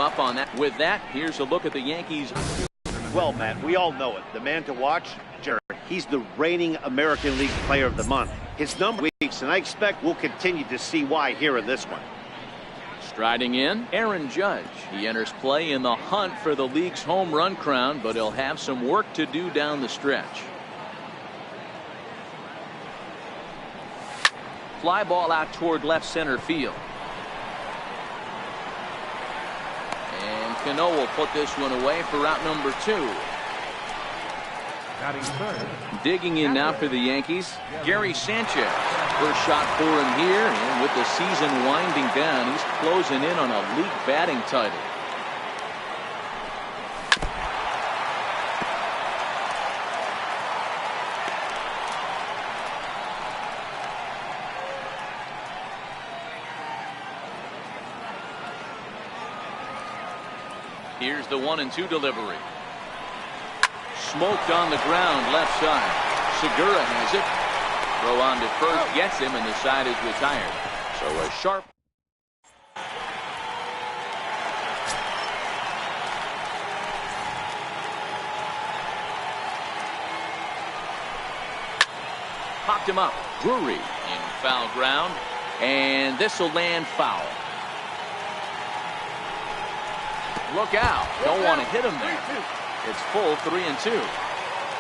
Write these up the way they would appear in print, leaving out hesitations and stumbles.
up on that. With that, here's a look at the Yankees. Well, Matt, we all know it. The man to watch, Jerry. He's the reigning American League Player of the Month. His number weeks, and I expect we'll continue to see why here in this one. Striding in, Aaron Judge. He enters play in the hunt for the league's home run crown, but he'll have some work to do down the stretch. Fly ball out toward left center field. And Cano will put this one away for route number 2. Digging in now for the Yankees, Gary Sanchez. First shot for him here, and with the season winding down, he's closing in on a league batting title. Here's the 1-2 delivery. Smoked on the ground left side. Segura has it. Throw on to first, gets him, and the side is retired. So a sharp. Popped him up. Drury in foul ground, and this will land foul. Look out. Don't want to hit him there. It's full 3-2.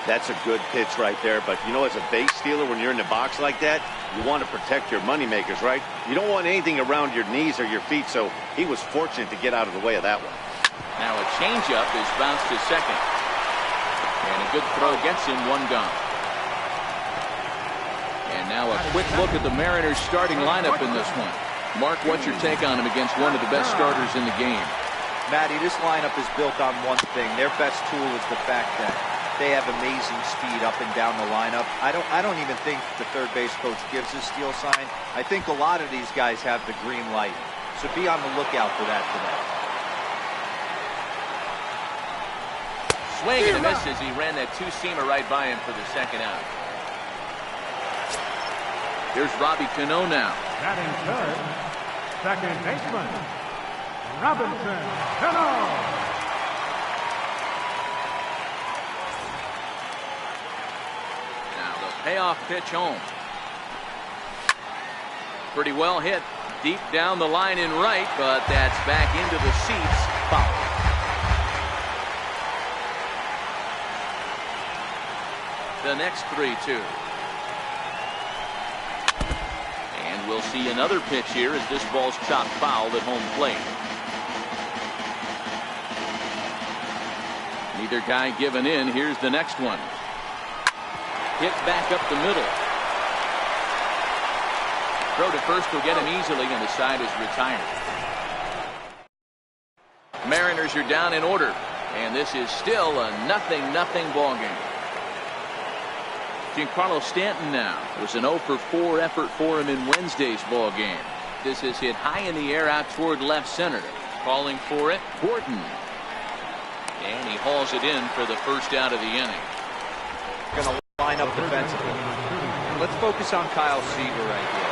That's a good pitch right there, but you know, as a base stealer, when you're in the box like that, you want to protect your moneymakers, right? You don't want anything around your knees or your feet, so he was fortunate to get out of the way of that one. Now a changeup is bounced to second. And a good throw gets him one gone. And now a quick look at the Mariners starting lineup in this one. Mark, what's your take on him against one of the best starters in the game? Matty, this lineup is built on one thing. Their best tool is the fact that they have amazing speed up and down the lineup. I don't even think the third base coach gives a steal sign. I think a lot of these guys have the green light. So be on the lookout for that today. Swing and a miss as he ran that two-seamer right by him for the second out. Here's Robbie Cano now. Batting third, second baseman, Robinson Cano. Payoff pitch home. Pretty well hit deep down the line in right, but that's back into the seats. Foul. The next 3-2. And we'll see another pitch here as this ball's chopped foul at home plate. Neither guy giving in. Here's the next one. Hit back up the middle. Throw to first will get him easily, and the side is retired. Mariners are down in order, and this is still a 0-0 ball game. Giancarlo Stanton now. It was an 0-for-4 effort for him in Wednesday's ball game. This is hit high in the air out toward left center. Calling for it, Gordon. And he hauls it in for the first out of the inning. Gonna line up defensively. Let's focus on Kyle Seager right here.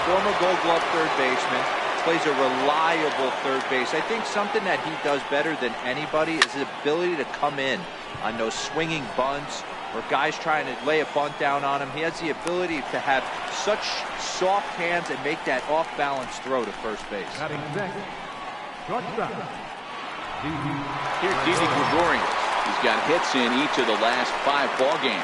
Former Gold Glove third baseman, plays a reliable third base. I think something that he does better than anybody is his ability to come in on those swinging bunts or guys trying to lay a bunt down on him. He has the ability to have such soft hands and make that off-balance throw to first base. Here's Didi Gregorius. He's got hits in each of the last 5 ball games.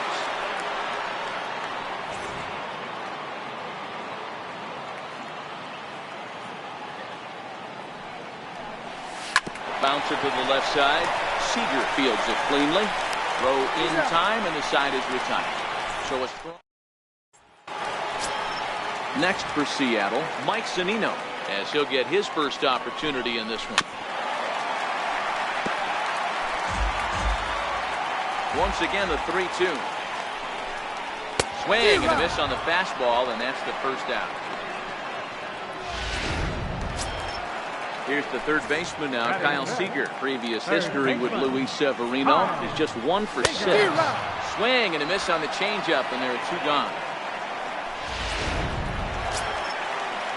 Bouncer to the left side. Seager fields it cleanly. Throw in time, and the side is retired. So a strong. Next for Seattle, Mike Zunino, as he'll get his first opportunity in this one. Once again, the 3-2. Swing and a miss on the fastball, and that's the first out. Here's the third baseman now, Kyle Seager. Previous history with Luis Severino is just 1 for 6. Swing and a miss on the changeup, and there are 2 gone.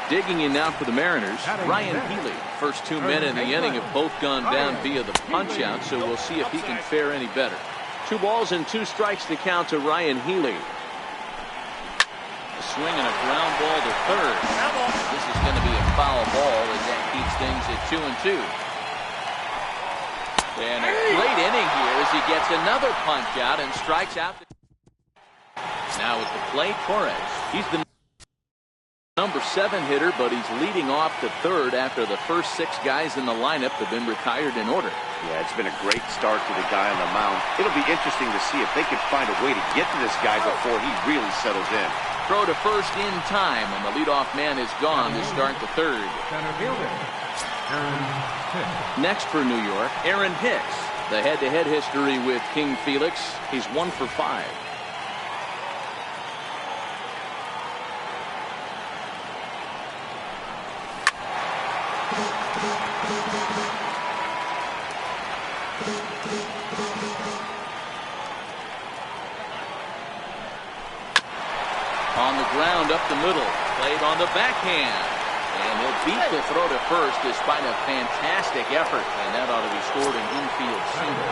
Digging in now for the Mariners, Ryan Healy. First 2 men in the inning have both gone down via the punch-out, so we'll see if he can fare any better. 2 balls and 2 strikes to count to Ryan Healy. A swing and a ground ball to third. This is going to be a foul ball as that keeps things at 2-2. And a great inning here as he gets another punch-out and strikes out. Now at the plate, Torres. He's the number 7 hitter, but he's leading off the third after the first 6 guys in the lineup have been retired in order. Yeah, it's been a great start to the guy on the mound. It'll be interesting to see if they can find a way to get to this guy before he really settles in. Throw to first in time, and the leadoff man is gone to start the third. Next for New York, Aaron Hicks. The head-to-head history with King Felix. He's 1 for 5. On the ground up the middle, played on the backhand, and he'll beat the throw to first despite a fantastic effort, and that ought to be scored an infield single.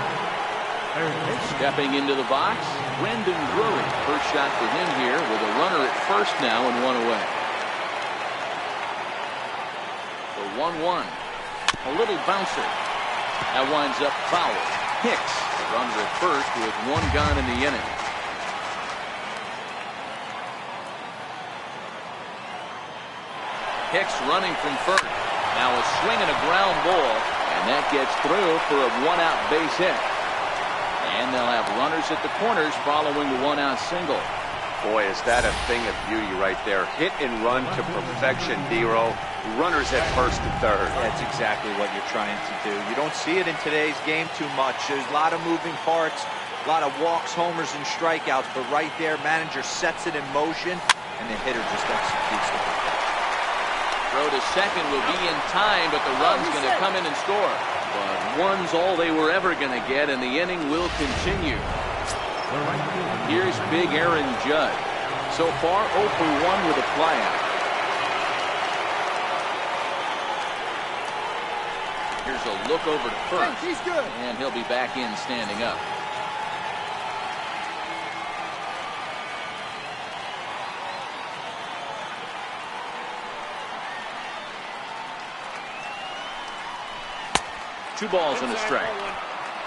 Stepping into the box, Brendan Drury. First shot for him here with a runner at first now and 1 away. The 1-1, a little bouncer. That winds up foul. Hicks, the runner at first with 1 gone in the inning. Hicks running from first. Now a swing and a ground ball, and that gets through for a 1-out base hit. And they'll have runners at the corners following the 1-out single. Boy, is that a thing of beauty right there. Hit and run to perfection, Dero. Runners at first and third. That's exactly what you're trying to do. You don't see it in today's game too much. There's a lot of moving parts, a lot of walks, homers, and strikeouts. But right there, manager sets it in motion, and the hitter just executes it. Throw to second will be in time, but the run's going to come in and score. But 1's all they were ever going to get, and the inning will continue. Here's big Aaron Judge. So far, 0 for 1 with a flyout. Here's a look over to first. He's good. And he'll be back in standing up. Two balls and a strike.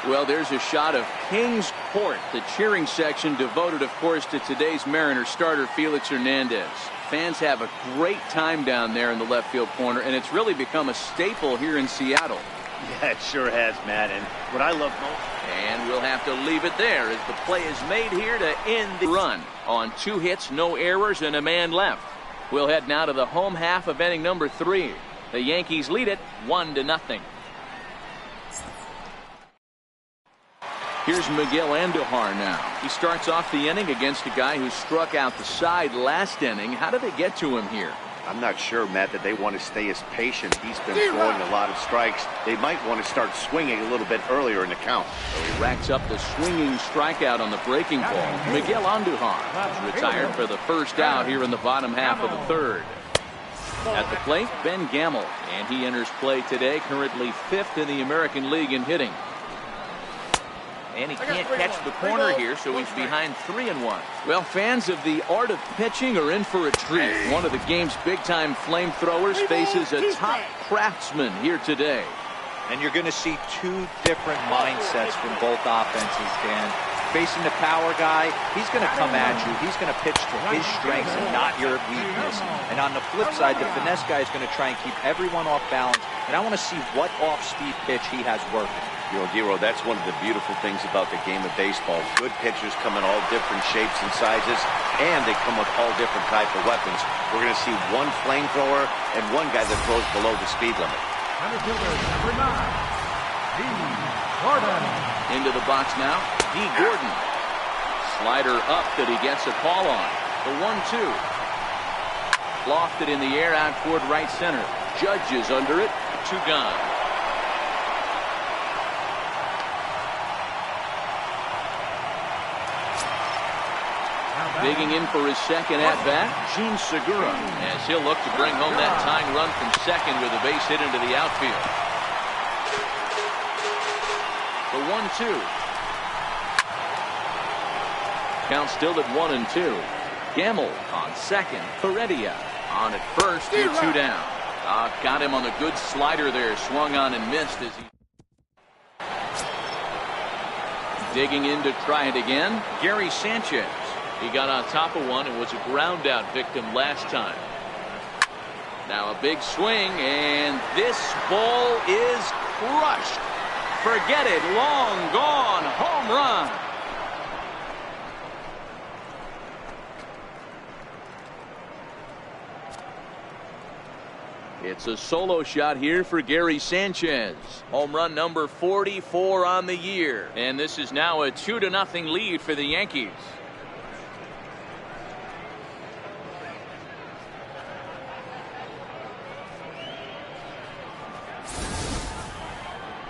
Well, there's a shot of Kings Court, the cheering section devoted, of course, to today's Mariners starter Felix Hernandez. Fans have a great time down there in the left field corner, and it's really become a staple here in Seattle. Yeah, it sure has, Matt. And what I love most. And we'll have to leave it there as the play is made here to end the run on 2 hits, no errors, and a man left. We'll head now to the home half of inning number 3. The Yankees lead it 1-0. Here's Miguel Andujar now. He starts off the inning against a guy who struck out the side last inning. How did they get to him here? I'm not sure, Matt, that they want to stay as patient. He's been throwing a lot of strikes. They might want to start swinging a little bit earlier in the count. So he racks up the swinging strikeout on the breaking ball. Miguel Andujar is retired for the first out here in the bottom half of the third. At the plate, Ben Gamel, and he enters play today, currently 5th in the American League in hitting. And he can't catch the corner here, so he's behind 3-1. Well, fans of the art of pitching are in for a treat. One of the game's big-time flamethrowers faces a top craftsman here today. And you're going to see 2 different mindsets from both offenses, Dan. Facing the power guy, he's going to come at you. He's going to pitch to his strengths and not your weakness. And on the flip side, the finesse guy is going to try and keep everyone off balance. And I want to see what off-speed pitch he has working. Dero, that's one of the beautiful things about the game of baseball. Good pitchers come in all different shapes and sizes, and they come with all different type of weapons. We're going to see 1 flamethrower and 1 guy that throws below the speed limit. Number 9, D. Gordon. Into the box now, D. Gordon. Slider up that he gets a call on. The 1-2. Lofted in the air out toward right center. Judge is under it. 2 gone. Digging in for his second at-bat, Gene Segura, as he'll look to bring home that tying run from second with a base hit into the outfield. The 1-2. Count still at 1-2. Gamble on second. Heredia on at first with 2 down. Got him on the good slider there. Swung on and missed as he... Digging in to try it again, Gary Sanchez. He got on top of one and was a ground out victim last time. Now a big swing, and this ball is crushed. Forget it. Long gone. Home run. It's a solo shot here for Gary Sanchez. Home run number 44 on the year. And this is now a 2-0 lead for the Yankees.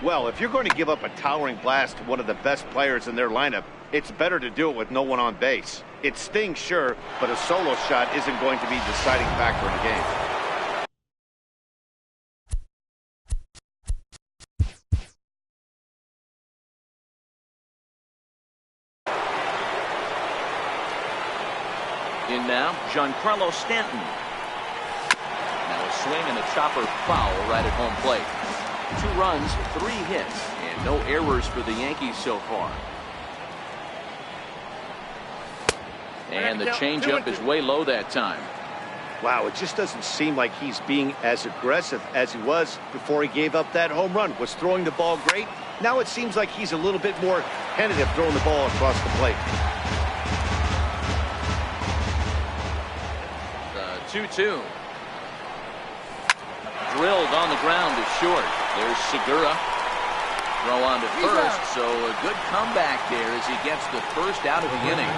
Well, if you're going to give up a towering blast to one of the best players in their lineup, it's better to do it with no one on base. It stings, sure, but a solo shot isn't going to be the deciding factor in the game. In now, Giancarlo Stanton. Now a swing and a chopper foul right at home plate. 2 runs, 3 hits, and no errors for the Yankees so far. And the changeup is way low that time. Wow, it just doesn't seem like he's being as aggressive as he was before he gave up that home run. Was throwing the ball great? Now it seems like he's a little bit more tentative throwing the ball across the plate. 2-2. Drilled on the ground to short. There's Segura. Throw on to first, so a good comeback there as he gets the first out of the inning.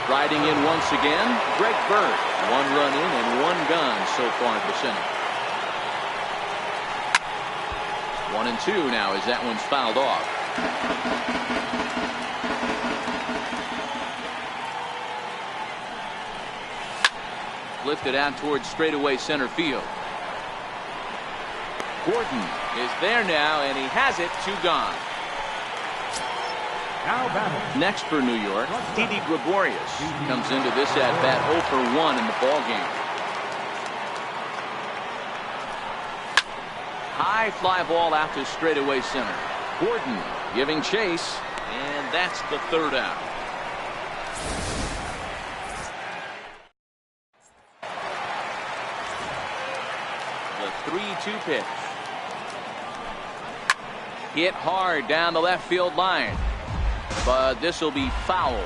Riding in once again, Greg Bird. 1 run in and 1 gone so far this inning. 1-2 now as that one's fouled off. Lifted out towards straightaway center field. Gordon is there now, and he has it. 2 gone. Next for New York, Didi Gregorius comes into this at-bat 0 for 1 in the ballgame. High fly ball out to straightaway center. Gordon giving chase, and that's the 3rd out. The 3-2 pitch. Hit hard down the left field line, but this will be foul.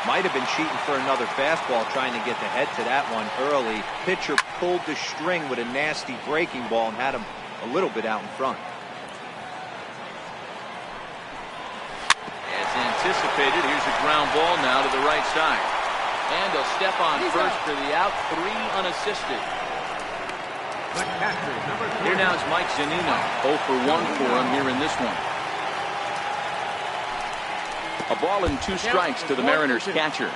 Might have been cheating for another fastball, trying to get the head to that one early. Pitcher pulled the string with a nasty breaking ball and had him a little bit out in front. As anticipated, here's a ground ball now to the right side. And a step on first for the out. 3 unassisted. Here now is Mike Zunino. 0 for 1 for him here in this one. A ball and 2 strikes to the Mariners catcher.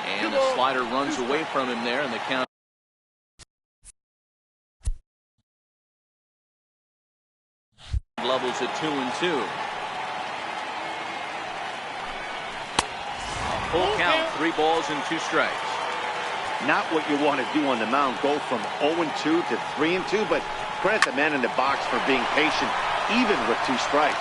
And the slider runs away from him there, and the count. Levels at 2-2. Full count, 3 balls and 2 strikes. Not what you want to do on the mound, go from 0-2 to 3-2, but credit the man in the box for being patient, even with 2 strikes.